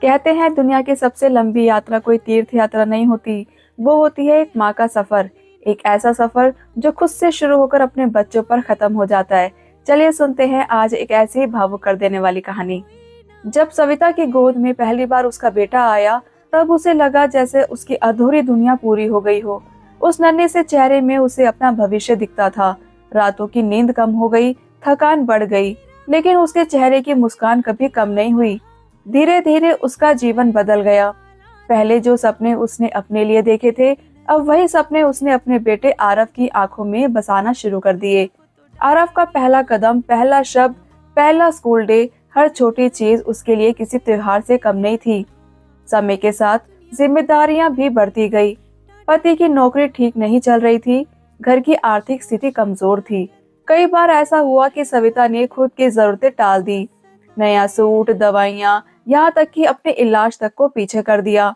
कहते हैं दुनिया की सबसे लंबी यात्रा कोई तीर्थ यात्रा नहीं होती, वो होती है एक माँ का सफर। एक ऐसा सफर जो खुद से शुरू होकर अपने बच्चों पर खत्म हो जाता है। चलिए सुनते हैं आज एक ऐसी ही भावुक कर देने वाली कहानी। जब सविता की गोद में पहली बार उसका बेटा आया, तब उसे लगा जैसे उसकी अधूरी दुनिया पूरी हो गई हो। उस नन्हे से चेहरे में उसे अपना भविष्य दिखता था। रातों की नींद कम हो गई, थकान बढ़ गई, लेकिन उसके चेहरे की मुस्कान कभी कम नहीं हुई। धीरे धीरे उसका जीवन बदल गया। पहले जो सपने उसने अपने लिए देखे थे, अब वही सपने उसने अपने बेटे आरव की आंखों में बसाना शुरू कर दिए। आरव का पहला कदम, पहला शब्द, पहला स्कूल डे, हर छोटी चीज उसके लिए किसी त्योहार से कम नहीं थी। समय के साथ जिम्मेदारियां भी बढ़ती गई। पति की नौकरी ठीक नहीं चल रही थी, घर की आर्थिक स्थिति कमजोर थी। कई बार ऐसा हुआ कि सविता ने खुद की जरूरतें टाल दी। नया सूट, दवाइयाँ, यहाँ तक कि अपने इलाज तक को पीछे कर दिया।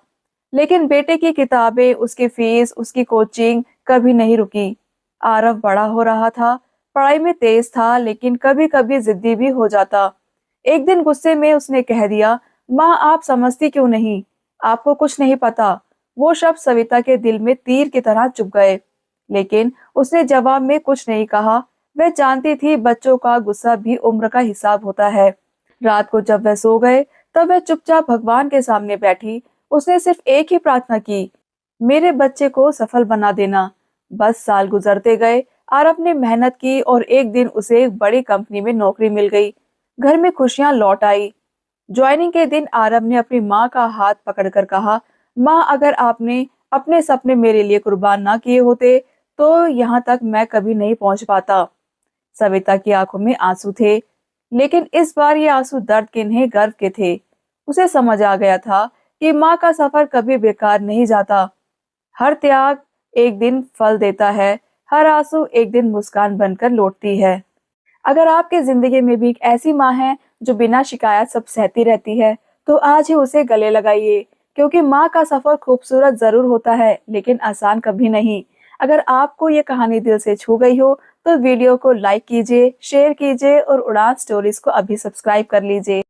लेकिन बेटे की किताबें, उसकी फीस, उसकी कोचिंग कभी नहीं रुकी। आरव बड़ा हो रहा था, पढ़ाई में तेज था, लेकिन कभी कभी जिद्दी भी हो जाता। एक दिन गुस्से में उसने कह दिया, माँ आप समझती क्यों नहीं, आपको कुछ नहीं पता। वो शब्द सविता के दिल में तीर की तरह चुभ गए, लेकिन उसने जवाब में कुछ नहीं कहा। वह जानती थी बच्चों का गुस्सा भी उम्र का हिसाब होता है। रात को जब वह सो गए, तब वह चुपचाप भगवान के सामने बैठी। उसने सिर्फ एक ही प्रार्थना की, मेरे बच्चे को सफल बना देना। बस साल गुजरते गए। आरव ने मेहनत की और एक दिन उसे एक बड़ी कंपनी में नौकरी मिल गई। घर में खुशियां लौट आई। ज्वाइनिंग के दिन आरव ने अपनी माँ का हाथ पकड़कर कहा, माँ अगर आपने अपने सपने मेरे लिए कुर्बान ना किए होते, तो यहाँ तक मैं कभी नहीं पहुंच पाता। सविता की आंखों में आंसू थे, लेकिन इस बार ये आंसू दर्द के नहीं, गर्व के थे। उसे समझ आ गया था कि माँ का सफर कभी बेकार नहीं जाता। हर त्याग एक दिन फल देता है, हर आंसू एक दिन मुस्कान बनकर लौटती है। अगर आपके जिंदगी में भी एक ऐसी माँ है जो बिना शिकायत सब सहती रहती है, तो आज ही उसे गले लगाइए, क्योंकि माँ का सफर खूबसूरत जरूर होता है, लेकिन आसान कभी नहीं। अगर आपको ये कहानी दिल से छू गई हो, तो वीडियो को लाइक कीजिए, शेयर कीजिए और उड़ान स्टोरीज को अभी सब्सक्राइब कर लीजिए।